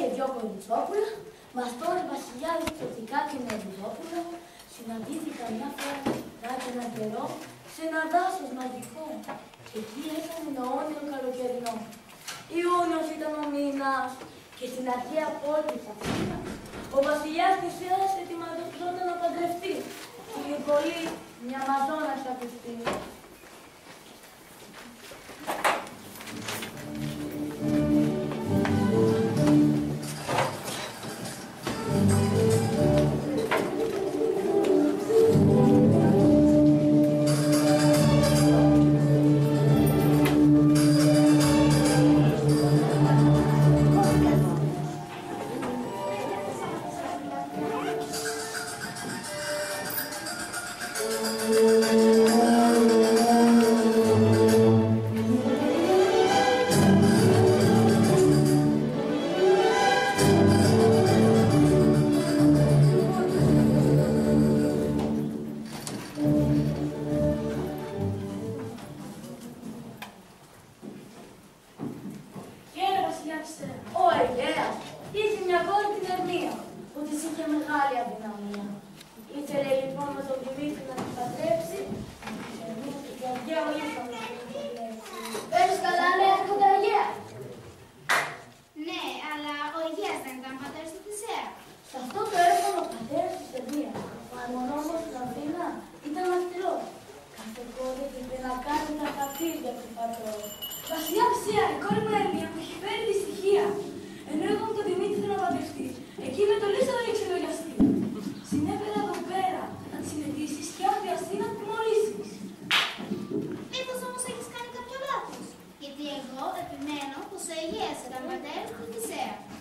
και δυο κοριτσόπουλα, μαστόρι βασιλιάδες Τσοτικά και Νευριδόπουλο, συναντήθηκαν μια φορά μετά και έναν καιρό σε ένα δάσος μαγικό. Εκεί έκανε αιώνιο καλοκαιρινό. Ιούνιος ήταν ο μήνας και στην αρχαία πόλη της Αθήνας ο βασιλιάς της Θεάς ετοιμαζόταν να παντρευτεί την Νικολή, μια Αμαζόνα σακουστή.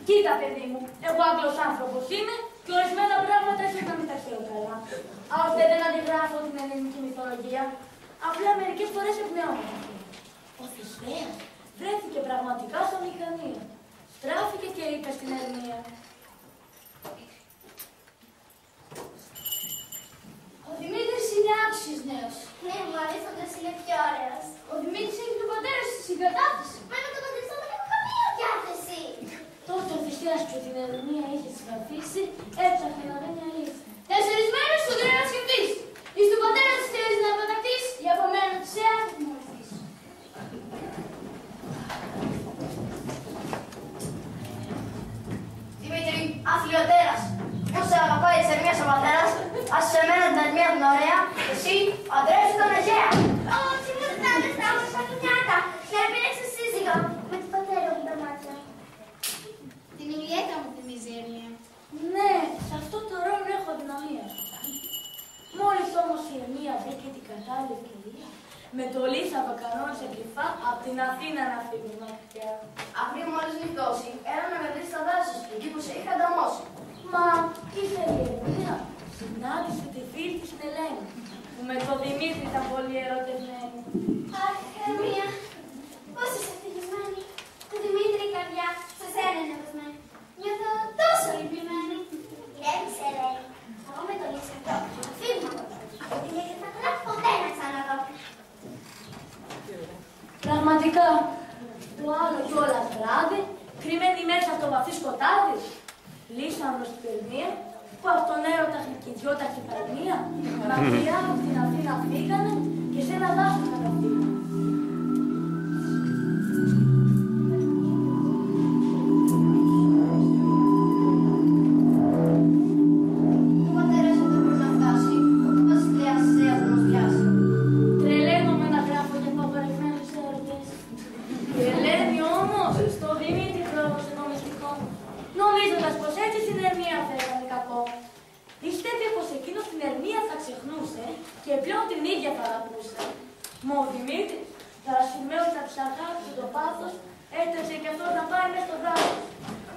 Κοίτα, παιδί μου, εγώ Άγγλος άνθρωπος είμαι και ορισμένα πράγματα ίσως να μην τα ξέρω καλά. Άλλωστε δεν αντιγράφω την ελληνική μυθολογία, απλά μερικές φορές εμπνεώμαι. Ο Θησπέας βρέθηκε πραγματικά στο μηχανείο. Στράφηκε και είπε στην Ερμία: Ο Δημήτρης είναι άξιος νέος. Ναι, μου αρέσει όταν είναι πιο ωραίος. Ο Δημήτρης έχει τον πατέρα στη συγκατάθεση. Μα με τον παντρευτό δεν έχω καμία διάθεση. Τότε ο Θησπέας που την Ερμία είχε συμπαθήσει έψαχνε να βρει αλήθεια. 4 μέρες σου δεν να σκεφτείς. Εις τον πατέρα της θέλεις να πατακτείς, ή από μένα της ΕΑ θα τιμωρηθείς. Δημήτρη, αθλιωτέρας, πώς σε αγαπάει η Ερμίας ο πατέρας, ας σε μένα την Ερμία την ωραία, εσύ παντρεύεσαι τον Αιγαία. Όχι, μου δεν θα μου σαν νιάτα, να επιλέξω σύζυγο, με την πατέρα μου τα μάτια. Την Ηλιέτα μου θυμίζει η Ερμία. Ναι, σε αυτό το ρόλο έχω αδυναμία. Μόλις όμως η Ερμία βρήκε την κατάλληλη ευκαιρία, με το Λύσαβα κανόνισε κρυφά απ' την Αθήνα να φύγει μακριά. Αφού μόλις νυχτώσει, έλα να με βρεις στα δάση, εκεί που σε είχα ανταμώσει. Μα ήθελε η Ερμία, συνάντησε τη φίλη της την Ελένη, που με τον Δημήτρη ήταν πολύ ερωτευμένη. Αχ, Ερμία, πώς είσαι ευτυχισμένη. Το Δημήτρη η καρδιά σε σένα είναι δεσμένη. Νιώθω τόσο λυπημένη. Ηρέμησε, Ελένη. Εγώ με τον Λύσαβα φύγουμε από εδώ. Από την ίδια θα θέλω ποτέ να ξαναδώ. Πραγματικά, το άλλο κιόλας βράδυ, κρυμμένη μέσα στο βαθύ σκοτάδι, Λύσαυρος στην Ερμία, που από τον έρωτα και δυο ταχυπαρμία, μακριά από την Αθήνα φύγανε και σε ένα δάσος καταφύγανε. Νομίζοντας πως έτσι στην Ερμία θα έκανε κακό. Πίστευε πως εκείνος την Ερμία θα ξεχνούσε και πλέον την ίδια θα αγαπούσε. Μα ο Δημήτρης, δρασιμένος από τις αγάπης του το πάθος, έτρεψε κι αυτός να πάει μες στο δάσος.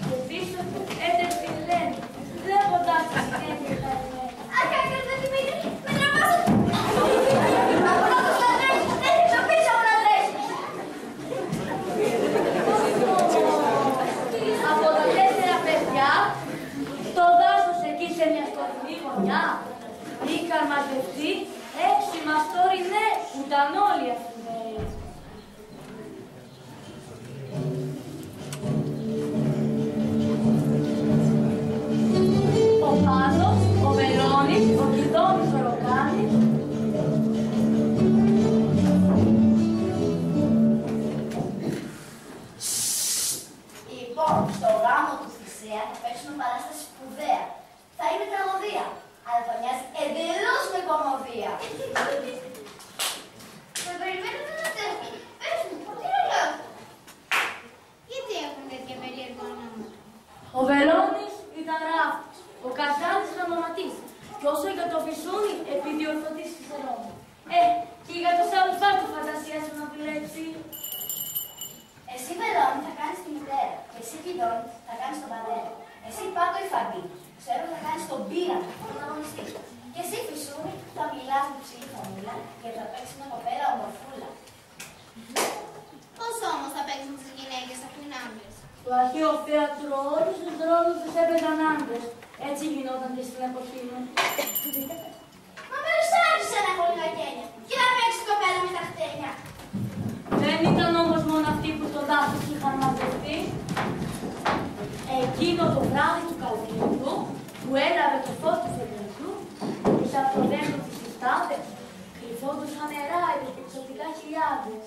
Και πίσω του έτρεψε η Ελένη, βλέποντας τη συνέχεια τα Ελένη. Αχ, έκανε Δημήτρη, με τραβάσατε. Από να το στρατρέσεις, έριξα πίσω από να τρέσεις. Από τα 4 παιδιά, στο δάσος εκεί σε μια σκοτεινή γωνιά, είχαν μαζευτεί 6 μαστόροι νέοι που ήταν όλοι ευθυναίοι. Μεσαία θα παίξουμε παράσταση σπουδαία. Θα είναι τραγωδία, αλλά θα μοιάζει εντελώς με κομμωδία. Με περιμένετε να τέχω. Πες μου, τι ρολόι. Γιατί έχουν τέτοια περίεργα ονόματα. Ο Βελώνης ήταν ράφτης, ο Καζάνης γραμματής, και όσο για το Φυσούνι, επιδιορθωτής Φυσερών. Και για το Σαλφάτο φαντασία σου να δουλέψει. Εσύ Βελώνη θα κάνεις τη μητέρα, και εσύ Κιδώνη θα κάνεις τον πατέρα. Εσύ Πάτο η Φαμπή, ξέρω θα κάνεις τον πύρανα, τον αγωνιστή. Και εσύ Φυσούνι θα μιλάς με ψηλή φωνούλα και θα παίξεις μια κοπέλα ομορφούλα. Πώς όμως θα παίξουν τις γυναίκες αφού είναι άντρες. Στο αρχαίο θέατρο όλους τους ρόλους τους έπαιζαν άντρες. Έτσι γινόταν και στην εποχή μου. Μα με άρχισε να έχω λίγα γένεια. Και να παίξει κοπέλα με τα χτένια. Δεν ήταν όμως μόνο αυτοί που στον τάφο είχαν μαζευτεί. Εκείνο το βράδυ του Καλοκαιριού, που έλαβε το φως του φεγγαριού, τους από το δέντρο της συστάδες, κρυφόντουσαν νερά και εξωτικά χιλιάδες.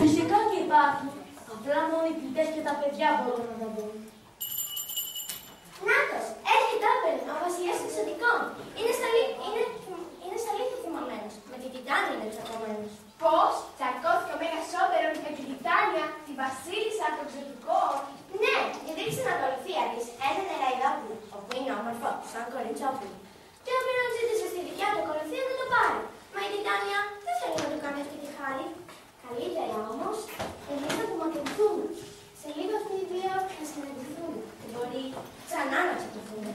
Φυσικά και υπάρχουν. Απλά μόνο οι ποιητές και τα παιδιά μπορούν να τα δουν. Νάτος, έρχεται άπελ, ο βασιλιάς εξωτικών. Είναι στα αλήθεια θυμωμένος. Με τη Τιτάνια είναι εξωτικομένος. Πώς, τσακώθηκε ο Μέγας Όπερος με τη Τιτάνια, τη βασίλισσα των εξωτικών. Ναι, γιατί η συνακολουθία της ένα νεραϊδόπουλο, όπου είναι όμορφο, σαν κοριτσόπουλο. Και όποιον ζήτησε στη δικιά του ακολουθία να το πάρει. Μα η Τιτάνια δεν θέλει να του κάνει αυτή τη χάρη. Καλύτερα όμως, εμείς να απομακρυνθούμε. Σε λίγο αυτοί οι δύο θα συναντηθούν και μπορεί ξανά να τσακωθούμε.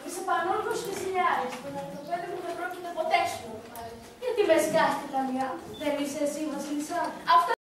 Είσαι πανόρκος και χιλιάρης, που να το πέντε μου δεν πρόκειται ποτέ σου. Γιατί με σκάστηκα μια, δεν είσαι εσύ βασίλισσα.